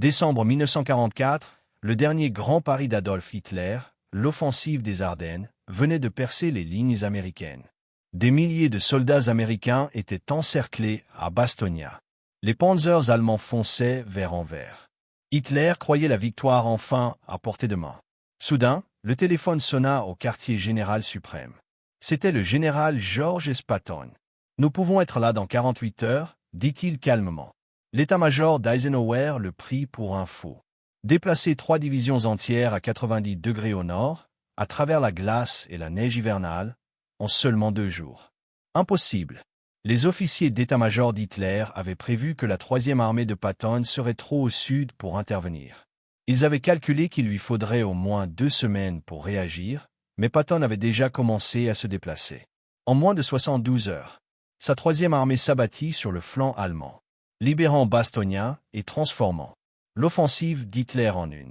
Décembre 1944, le dernier grand pari d'Adolf Hitler, l'offensive des Ardennes, venait de percer les lignes américaines. Des milliers de soldats américains étaient encerclés à Bastogne. Les panzers allemands fonçaient vers Anvers. Hitler croyait la victoire enfin à portée de main. Soudain, le téléphone sonna au quartier général suprême. C'était le général Georges Patton. « Nous pouvons être là dans 48 heures, dit-il calmement. L'état-major d'Eisenhower le prit pour un fou. Déplacer 3 divisions entières à 90 degrés au nord, à travers la glace et la neige hivernale, en seulement 2 jours. Impossible. Les officiers d'état-major d'Hitler avaient prévu que la 3e armée de Patton serait trop au sud pour intervenir. Ils avaient calculé qu'il lui faudrait au moins 2 semaines pour réagir, mais Patton avait déjà commencé à se déplacer. En moins de 72 heures, sa 3e armée s'abattit sur le flanc allemand, libérant Bastogne et transformant l'offensive d'Hitler en une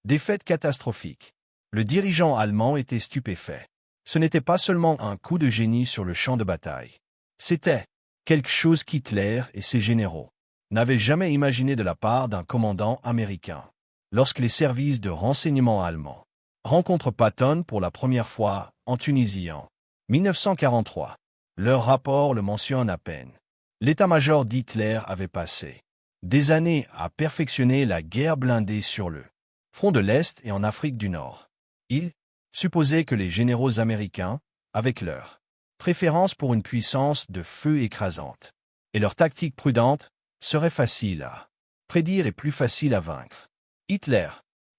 défaite catastrophique. Le dirigeant allemand était stupéfait. Ce n'était pas seulement un coup de génie sur le champ de bataille. C'était quelque chose qu'Hitler et ses généraux n'avaient jamais imaginé de la part d'un commandant américain. Lorsque les services de renseignement allemands rencontrent Patton pour la première fois en Tunisie en 1943, leur rapport le mentionne à peine. L'état-major d'Hitler avait passé des années à perfectionner la guerre blindée sur le front de l'Est et en Afrique du Nord. Il supposait que les généraux américains, avec leur préférence pour une puissance de feu écrasante, et leur tactique prudente, seraient faciles à prédire et plus faciles à vaincre. Hitler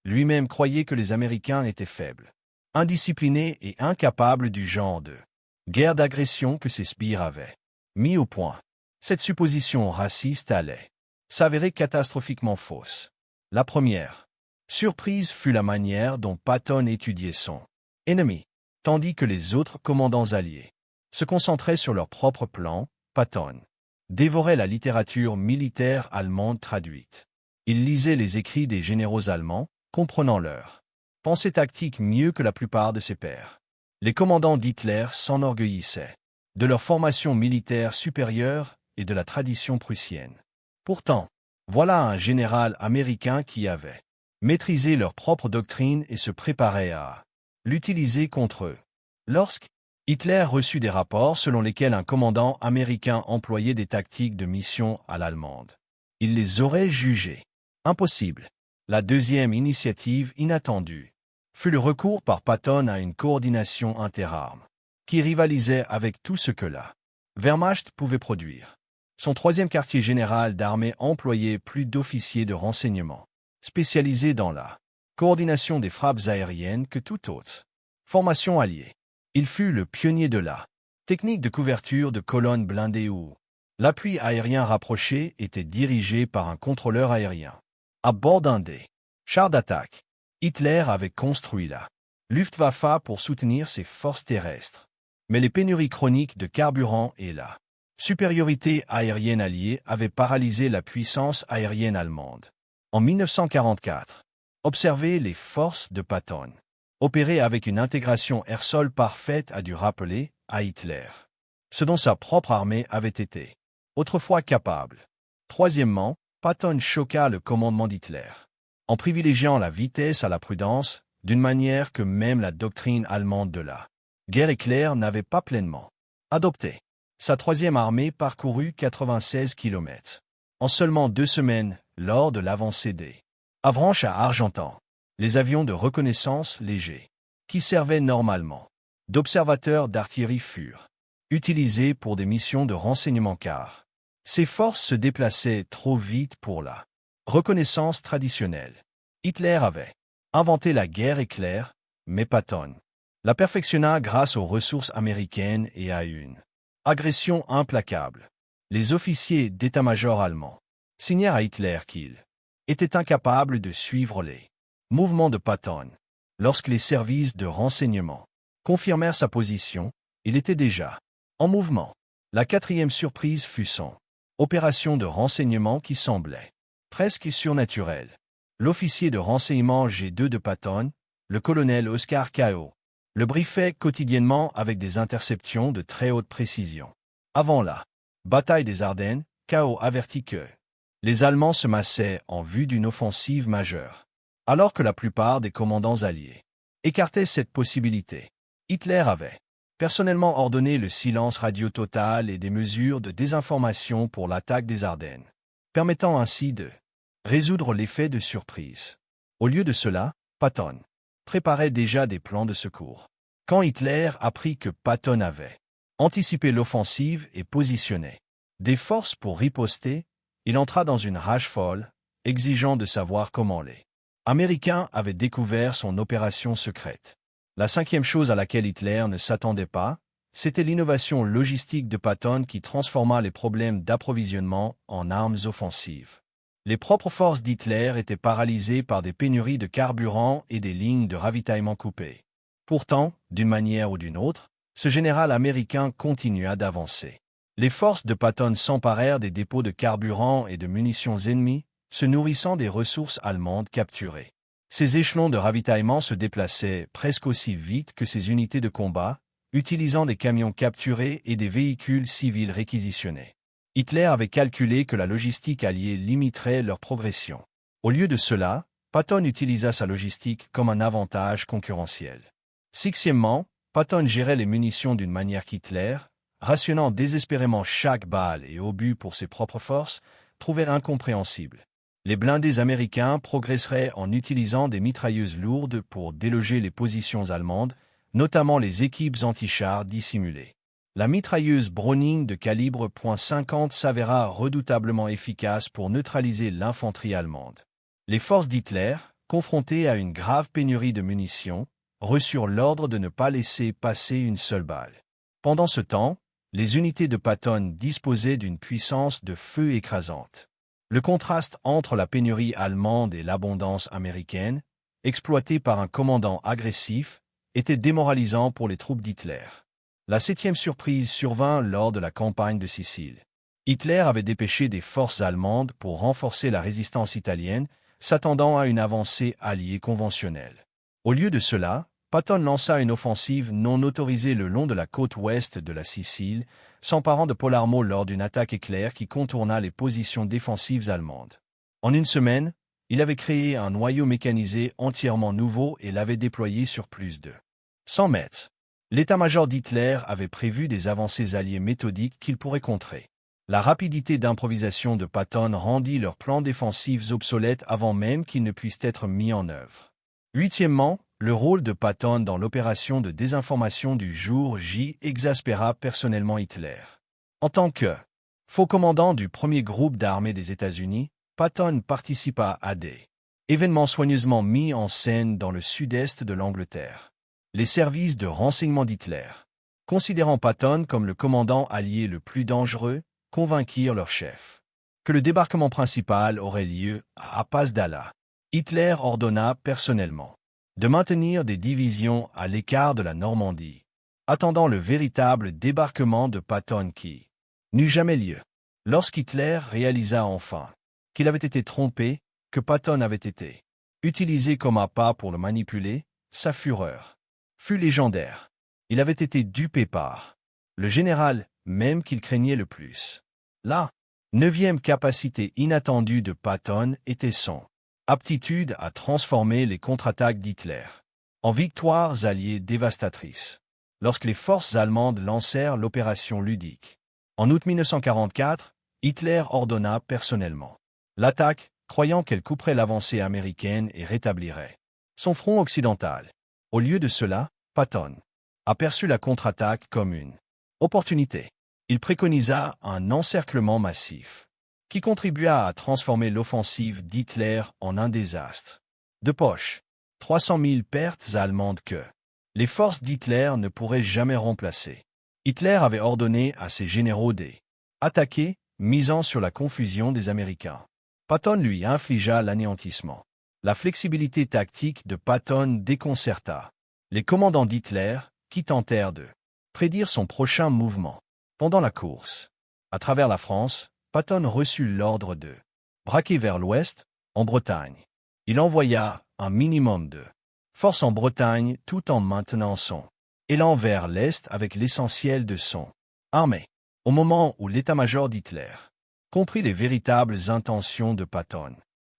lui-même croyait que les Américains étaient faibles, indisciplinés et incapables du genre de guerre d'agression que ses sbires avaient mis au point. Cette supposition raciste allait s'avérer catastrophiquement fausse. La première surprise fut la manière dont Patton étudiait son ennemi, tandis que les autres commandants alliés se concentraient sur leur propre plan. Patton dévorait la littérature militaire allemande traduite. Il lisait les écrits des généraux allemands, comprenant leurs pensées tactiques mieux que la plupart de ses pairs. Les commandants d'Hitler s'enorgueillissaient de leur formation militaire supérieure et de la tradition prussienne. Pourtant, voilà un général américain qui avait maîtrisé leur propre doctrine et se préparait à l'utiliser contre eux. Lorsque Hitler reçut des rapports selon lesquels un commandant américain employait des tactiques de mission à l'allemande, il les aurait jugées impossibles. La deuxième initiative inattendue fut le recours par Patton à une coordination interarmes, qui rivalisait avec tout ce que la Wehrmacht pouvait produire. Son 3e quartier général d'armée employait plus d'officiers de renseignement, spécialisés dans la coordination des frappes aériennes que toute autre formation alliée. Il fut le pionnier de la technique de couverture de colonnes blindées où l'appui aérien rapproché était dirigé par un contrôleur aérien. À bord d'un des chars d'attaque, Hitler avait construit la Luftwaffe pour soutenir ses forces terrestres. Mais les pénuries chroniques de carburant et la supériorité aérienne alliée avaient paralysé la puissance aérienne allemande. En 1944, observer les forces de Patton opérer avec une intégration air-sol parfaite a dû rappeler à Hitler ce dont sa propre armée avait été autrefois capable. Troisièmement, Patton choqua le commandement d'Hitler en privilégiant la vitesse à la prudence, d'une manière que même la doctrine allemande de la guerre éclair n'avait pas pleinement adoptée. Sa 3e armée parcourut 96 km en seulement 2 semaines lors de l'avancée des Avranches à Argentan. Les avions de reconnaissance légers, qui servaient normalement d'observateurs d'artillerie furent utilisés pour des missions de renseignement car ces forces se déplaçaient trop vite pour la reconnaissance traditionnelle. Hitler avait inventé la guerre éclair, mais Patton la perfectionna grâce aux ressources américaines et à une agression implacable. Les officiers d'état-major allemands signèrent à Hitler qu'il était incapable de suivre les mouvements de Patton. Lorsque les services de renseignement confirmèrent sa position, il était déjà en mouvement. La 4e surprise fut son opération de renseignement qui semblait presque surnaturelle. L'officier de renseignement G2 de Patton, le colonel Oscar Kao, le briefait quotidiennement avec des interceptions de très haute précision. Avant la bataille des Ardennes, Kao avertit que Les Allemands se massaient en vue d'une offensive majeure, alors que la plupart des commandants alliés écartaient cette possibilité. Hitler avait personnellement ordonné le silence radio total et des mesures de désinformation pour l'attaque des Ardennes, permettant ainsi de résoudre l'effet de surprise. Au lieu de cela, Patton préparait déjà des plans de secours. Quand Hitler apprit que Patton avait anticipé l'offensive et positionné des forces pour riposter, il entra dans une rage folle, exigeant de savoir comment les Américains avaient découvert son opération secrète. La cinquième chose à laquelle Hitler ne s'attendait pas, c'était l'innovation logistique de Patton qui transforma les problèmes d'approvisionnement en armes offensives. Les propres forces d'Hitler étaient paralysées par des pénuries de carburant et des lignes de ravitaillement coupées. Pourtant, d'une manière ou d'une autre, ce général américain continua d'avancer. Les forces de Patton s'emparèrent des dépôts de carburant et de munitions ennemies, se nourrissant des ressources allemandes capturées. Ces échelons de ravitaillement se déplaçaient presque aussi vite que ces unités de combat, utilisant des camions capturés et des véhicules civils réquisitionnés. Hitler avait calculé que la logistique alliée limiterait leur progression. Au lieu de cela, Patton utilisa sa logistique comme un avantage concurrentiel. Sixièmement, Patton gérait les munitions d'une manière qu'Hitler, rationnant désespérément chaque balle et obus pour ses propres forces, trouvait incompréhensible. Les blindés américains progresseraient en utilisant des mitrailleuses lourdes pour déloger les positions allemandes, notamment les équipes anti-chars dissimulées. La mitrailleuse Browning de calibre .50 s'avéra redoutablement efficace pour neutraliser l'infanterie allemande. Les forces d'Hitler, confrontées à une grave pénurie de munitions, reçurent l'ordre de ne pas laisser passer une seule balle. Pendant ce temps, les unités de Patton disposaient d'une puissance de feu écrasante. Le contraste entre la pénurie allemande et l'abondance américaine, exploitée par un commandant agressif, était démoralisant pour les troupes d'Hitler. La septième surprise survint lors de la campagne de Sicile. Hitler avait dépêché des forces allemandes pour renforcer la résistance italienne, s'attendant à une avancée alliée conventionnelle. Au lieu de cela, Patton lança une offensive non autorisée le long de la côte ouest de la Sicile, s'emparant de Palermo lors d'une attaque éclair qui contourna les positions défensives allemandes. En une semaine, il avait créé un noyau mécanisé entièrement nouveau et l'avait déployé sur plus de 100 mètres. L'état-major d'Hitler avait prévu des avancées alliées méthodiques qu'il pourrait contrer. La rapidité d'improvisation de Patton rendit leurs plans défensifs obsolètes avant même qu'ils ne puissent être mis en œuvre. Huitièmement, le rôle de Patton dans l'opération de désinformation du jour J exaspéra personnellement Hitler. En tant que faux commandant du premier groupe d'armée des États-Unis, Patton participa à des événements soigneusement mis en scène dans le sud-est de l'Angleterre. Les services de renseignement d'Hitler, considérant Patton comme le commandant allié le plus dangereux, convainquirent leur chef que le débarquement principal aurait lieu à Pasdala. Hitler ordonna personnellement de maintenir des divisions à l'écart de la Normandie, attendant le véritable débarquement de Patton qui n'eut jamais lieu. Lorsqu'Hitler réalisa enfin qu'il avait été trompé, que Patton avait été utilisé comme appât pour le manipuler, sa fureur fut légendaire. Il avait été dupé par le général même qu'il craignait le plus. La neuvième capacité inattendue de Patton était son aptitude à transformer les contre-attaques d'Hitler en victoires alliées dévastatrices. Lorsque les forces allemandes lancèrent l'opération Ludique, en août 1944, Hitler ordonna personnellement l'attaque, croyant qu'elle couperait l'avancée américaine et rétablirait son front occidental. Au lieu de cela, Patton aperçut la contre-attaque comme une opportunité. Il préconisa un encerclement massif qui contribua à transformer l'offensive d'Hitler en un désastre. De poche, 300 000 pertes allemandes que les forces d'Hitler ne pourraient jamais remplacer. Hitler avait ordonné à ses généraux d'attaquer, misant sur la confusion des Américains. Patton lui infligea l'anéantissement. La flexibilité tactique de Patton déconcerta les commandants d'Hitler qui tentèrent de prédire son prochain mouvement. Pendant la course, à travers la France, Patton reçut l'ordre de braquer vers l'ouest, en Bretagne. Il envoya un minimum de force en Bretagne tout en maintenant son élan vers l'est avec l'essentiel de son armée. Au moment où l'état-major d'Hitler comprit les véritables intentions de Patton.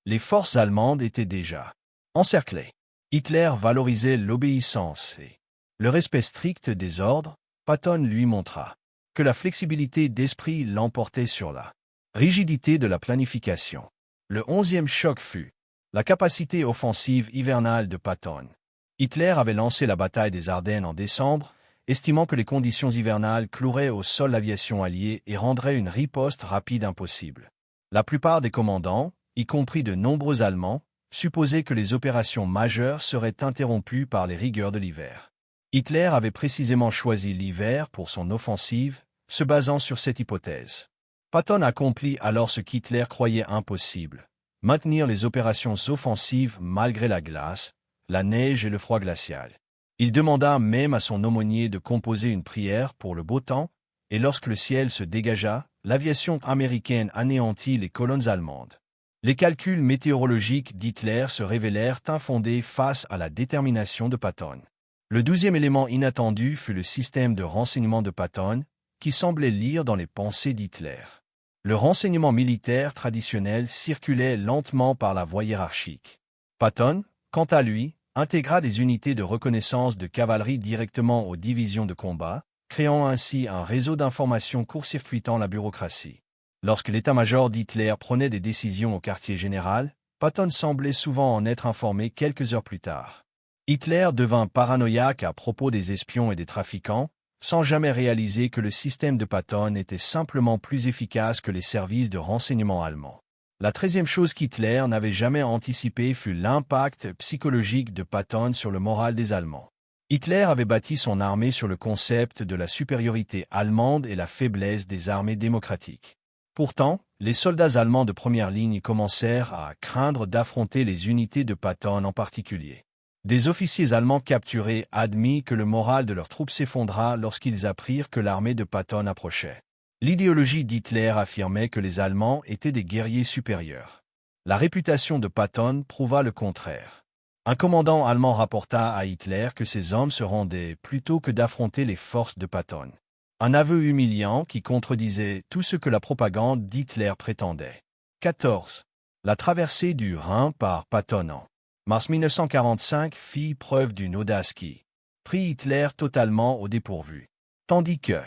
Les forces allemandes étaient déjà encerclées. Hitler valorisait l'obéissance et le respect strict des ordres. Patton lui montra que la flexibilité d'esprit l'emportait sur la rigidité de la planification. Le 11e choc fut la capacité offensive hivernale de Patton. Hitler avait lancé la bataille des Ardennes en décembre, estimant que les conditions hivernales cloueraient au sol l'aviation alliée et rendraient une riposte rapide impossible. La plupart des commandants, y compris de nombreux Allemands, supposaient que les opérations majeures seraient interrompues par les rigueurs de l'hiver. Hitler avait précisément choisi l'hiver pour son offensive, se basant sur cette hypothèse. Patton accomplit alors ce qu'Hitler croyait impossible: maintenir les opérations offensives malgré la glace, la neige et le froid glacial. Il demanda même à son aumônier de composer une prière pour le beau temps, et lorsque le ciel se dégagea, l'aviation américaine anéantit les colonnes allemandes. Les calculs météorologiques d'Hitler se révélèrent infondés face à la détermination de Patton. Le 12e élément inattendu fut le système de renseignement de Patton, qui semblait lire dans les pensées d'Hitler. Le renseignement militaire traditionnel circulait lentement par la voie hiérarchique. Patton, quant à lui, intégra des unités de reconnaissance de cavalerie directement aux divisions de combat, créant ainsi un réseau d'informations court-circuitant la bureaucratie. Lorsque l'état-major d'Hitler prenait des décisions au quartier général, Patton semblait souvent en être informé quelques heures plus tard. Hitler devint paranoïaque à propos des espions et des trafiquants, sans jamais réaliser que le système de Patton était simplement plus efficace que les services de renseignement allemands. La 13e chose qu'Hitler n'avait jamais anticipée fut l'impact psychologique de Patton sur le moral des Allemands. Hitler avait bâti son armée sur le concept de la supériorité allemande et la faiblesse des armées démocratiques. Pourtant, les soldats allemands de première ligne commencèrent à craindre d'affronter les unités de Patton en particulier. Des officiers allemands capturés admirent que le moral de leurs troupes s'effondra lorsqu'ils apprirent que l'armée de Patton approchait. L'idéologie d'Hitler affirmait que les Allemands étaient des guerriers supérieurs. La réputation de Patton prouva le contraire. Un commandant allemand rapporta à Hitler que ses hommes se rendaient plutôt que d'affronter les forces de Patton. Un aveu humiliant qui contredisait tout ce que la propagande d'Hitler prétendait. 14. La traversée du Rhin par Patton en mars 1945 fit preuve d'une audace qui prit Hitler totalement au dépourvu. Tandis que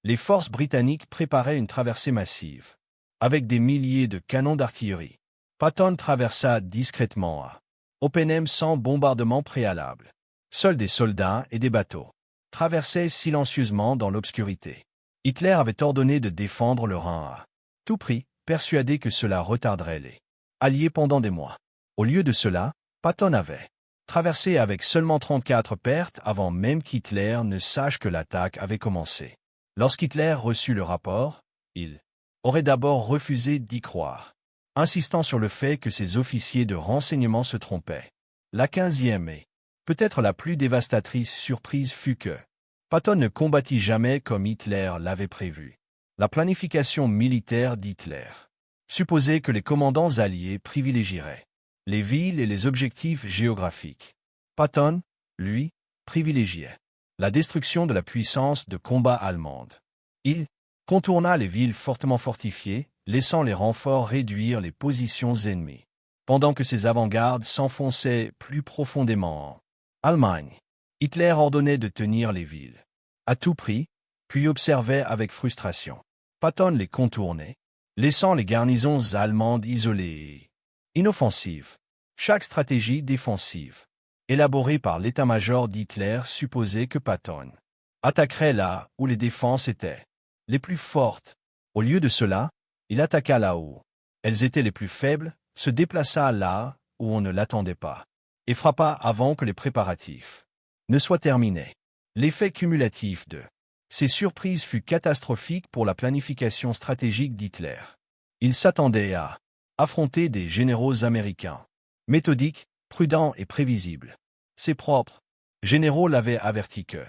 les forces britanniques préparaient une traversée massive, avec des milliers de canons d'artillerie, Patton traversa discrètement à Oppenheim sans bombardement préalable. Seuls des soldats et des bateaux traversaient silencieusement dans l'obscurité. Hitler avait ordonné de défendre le Rhin à tout prix, persuadé que cela retarderait les Alliés pendant des mois. Au lieu de cela, Patton avait traversé avec seulement 34 pertes avant même qu'Hitler ne sache que l'attaque avait commencé. Lorsqu'Hitler reçut le rapport, il aurait d'abord refusé d'y croire, insistant sur le fait que ses officiers de renseignement se trompaient. La 15e et peut-être la plus dévastatrice surprise fut que Patton ne combattit jamais comme Hitler l'avait prévu. La planification militaire d'Hitler supposait que les commandants alliés privilégieraient les villes et les objectifs géographiques. Patton, lui, privilégiait la destruction de la puissance de combat allemande. Il contourna les villes fortement fortifiées, laissant les renforts réduire les positions ennemies, pendant que ses avant-gardes s'enfonçaient plus profondément en Allemagne. Hitler ordonnait de tenir les villes à tout prix, puis observait avec frustration Patton les contournait, laissant les garnisons allemandes isolées et inoffensives. Chaque stratégie défensive élaborée par l'état-major d'Hitler supposait que Patton attaquerait là où les défenses étaient les plus fortes. Au lieu de cela, il attaqua là où elles étaient les plus faibles, se déplaça là où on ne l'attendait pas, et frappa avant que les préparatifs ne soient terminés. L'effet cumulatif de ces surprises fut catastrophique pour la planification stratégique d'Hitler. Il s'attendait à affronter des généraux américains méthodiques, prudents et prévisibles. Ses propres généraux l'avaient averti que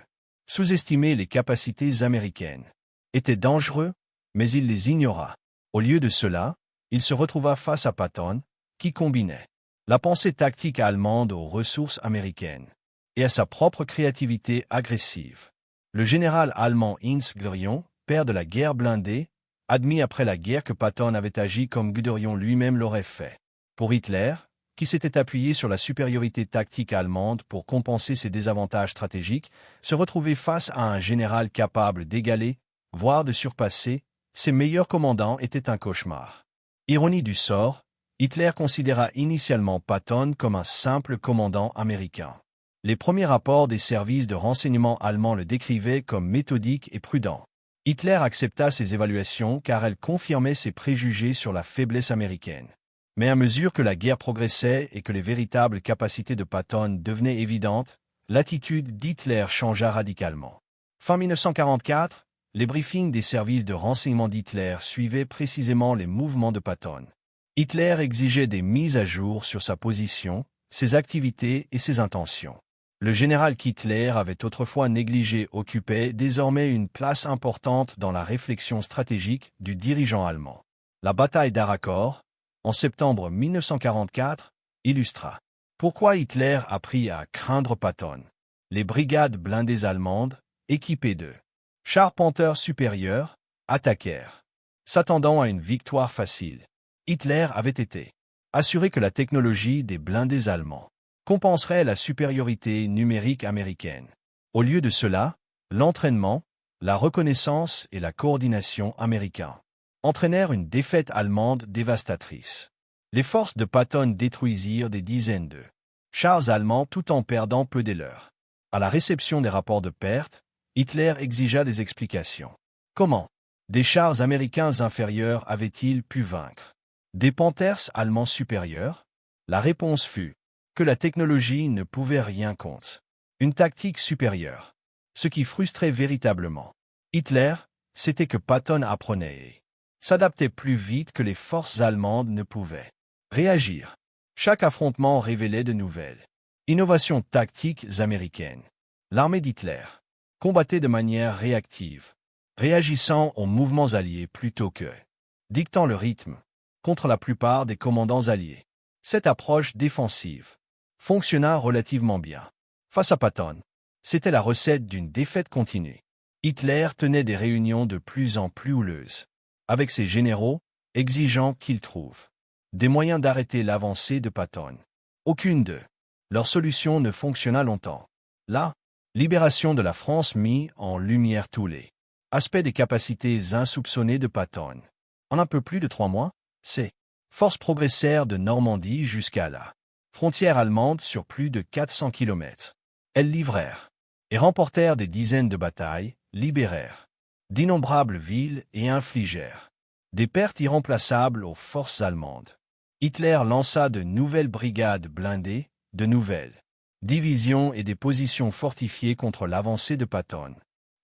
sous-estimer les capacités américaines était dangereux, mais il les ignora. Au lieu de cela, il se retrouva face à Patton, qui combinait la pensée tactique allemande aux ressources américaines et à sa propre créativité agressive. Le général allemand Heinz Göring, père de la guerre blindée, admis après la guerre que Patton avait agi comme Guderian lui-même l'aurait fait. Pour Hitler, qui s'était appuyé sur la supériorité tactique allemande pour compenser ses désavantages stratégiques, se retrouver face à un général capable d'égaler, voire de surpasser, ses meilleurs commandants était un cauchemar. Ironie du sort, Hitler considéra initialement Patton comme un simple commandant américain. Les premiers rapports des services de renseignement allemands le décrivaient comme méthodique et prudent. Hitler accepta ces évaluations car elles confirmaient ses préjugés sur la faiblesse américaine. Mais à mesure que la guerre progressait et que les véritables capacités de Patton devenaient évidentes, l'attitude d'Hitler changea radicalement. Fin 1944, les briefings des services de renseignement d'Hitler suivaient précisément les mouvements de Patton. Hitler exigeait des mises à jour sur sa position, ses activités et ses intentions. Le général qu'Hitler avait autrefois négligé occupait désormais une place importante dans la réflexion stratégique du dirigeant allemand. La bataille d'Aracor, en septembre 1944, illustra pourquoi Hitler apprit à craindre Patton. Les brigades blindées allemandes, équipées de chars Panther supérieurs, attaquèrent. S'attendant à une victoire facile, Hitler avait été assuré que la technologie des blindés allemands compenserait la supériorité numérique américaine. Au lieu de cela, l'entraînement, la reconnaissance et la coordination américains entraînèrent une défaite allemande dévastatrice. Les forces de Patton détruisirent des dizaines de chars allemands tout en perdant peu des leurs. À la réception des rapports de pertes, Hitler exigea des explications. Comment des chars américains inférieurs avaient-ils pu vaincre des Panthers allemands supérieurs? La réponse fut que la technologie ne pouvait rien contre une tactique supérieure. Ce qui frustrait véritablement Hitler, c'était que Patton apprenait et s'adaptait plus vite que les forces allemandes ne pouvaient réagir. Chaque affrontement révélait de nouvelles innovations tactiques américaines. L'armée d'Hitler combattait de manière réactive, réagissant aux mouvements alliés plutôt que dictant le rythme contre la plupart des commandants alliés. Cette approche défensive fonctionna relativement bien. Face à Patton, c'était la recette d'une défaite continue. Hitler tenait des réunions de plus en plus houleuses avec ses généraux, exigeant qu'ils trouvent des moyens d'arrêter l'avancée de Patton. Aucune de leurs solutions ne fonctionna longtemps. La libération de la France mit en lumière tous les aspects des capacités insoupçonnées de Patton. En un peu plus de 3 mois, ces forces progressèrent de Normandie jusqu'à la frontière allemande sur plus de 400 km. Elles livrèrent et remportèrent des dizaines de batailles, libérèrent d'innombrables villes et infligèrent des pertes irremplaçables aux forces allemandes. Hitler lança de nouvelles brigades blindées, de nouvelles divisions et des positions fortifiées contre l'avancée de Patton.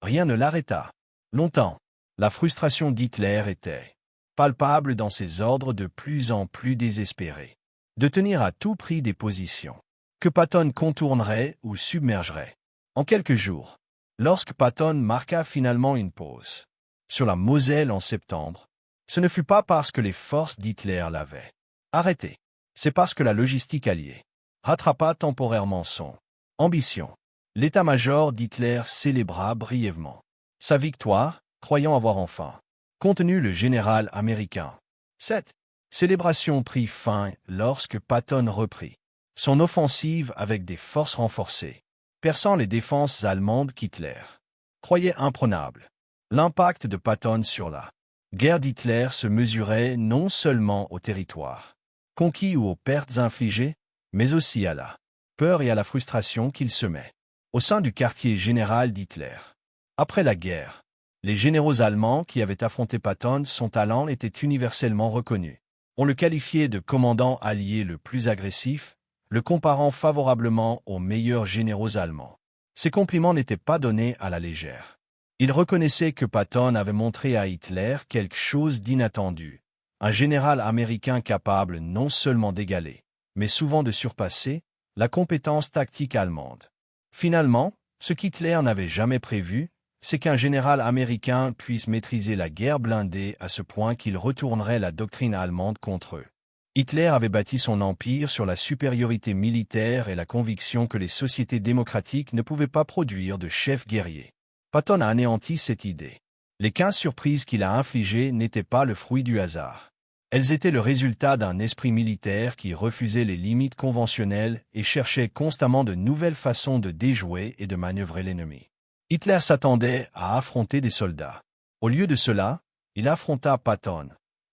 Rien ne l'arrêta. Longtemps, la frustration d'Hitler était palpable dans ses ordres de plus en plus désespérés de tenir à tout prix des positions que Patton contournerait ou submergerait. En quelques jours, lorsque Patton marqua finalement une pause sur la Moselle en septembre, ce ne fut pas parce que les forces d'Hitler l'avaient arrêté, c'est parce que la logistique alliée rattrapa temporairement son ambition. L'état-major d'Hitler célébra brièvement sa victoire, croyant avoir enfin contenu le général américain. Cette célébration prit fin lorsque Patton reprit son offensive avec des forces renforcées, perçant les défenses allemandes qu'Hitler croyait imprenables. L'impact de Patton sur la guerre d'Hitler se mesurait non seulement au territoire conquis ou aux pertes infligées, mais aussi à la peur et à la frustration qu'il semait au sein du quartier général d'Hitler. Après la guerre, les généraux allemands qui avaient affronté Patton, son talent était universellement reconnu. On le qualifiait de commandant allié le plus agressif, le comparant favorablement aux meilleurs généraux allemands. Ces compliments n'étaient pas donnés à la légère. Il reconnaissait que Patton avait montré à Hitler quelque chose d'inattendu, un général américain capable non seulement d'égaler, mais souvent de surpasser, la compétence tactique allemande. Finalement, ce qu'Hitler n'avait jamais prévu, c'est qu'un général américain puisse maîtriser la guerre blindée à ce point qu'il retournerait la doctrine allemande contre eux. Hitler avait bâti son empire sur la supériorité militaire et la conviction que les sociétés démocratiques ne pouvaient pas produire de chefs guerriers. Patton a anéanti cette idée. Les 15 surprises qu'il a infligées n'étaient pas le fruit du hasard. Elles étaient le résultat d'un esprit militaire qui refusait les limites conventionnelles et cherchait constamment de nouvelles façons de déjouer et de manœuvrer l'ennemi. Hitler s'attendait à affronter des soldats. Au lieu de cela, il affronta Patton.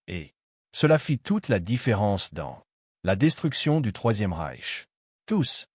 Et cela fit toute la différence dans la destruction du Troisième Reich. Tous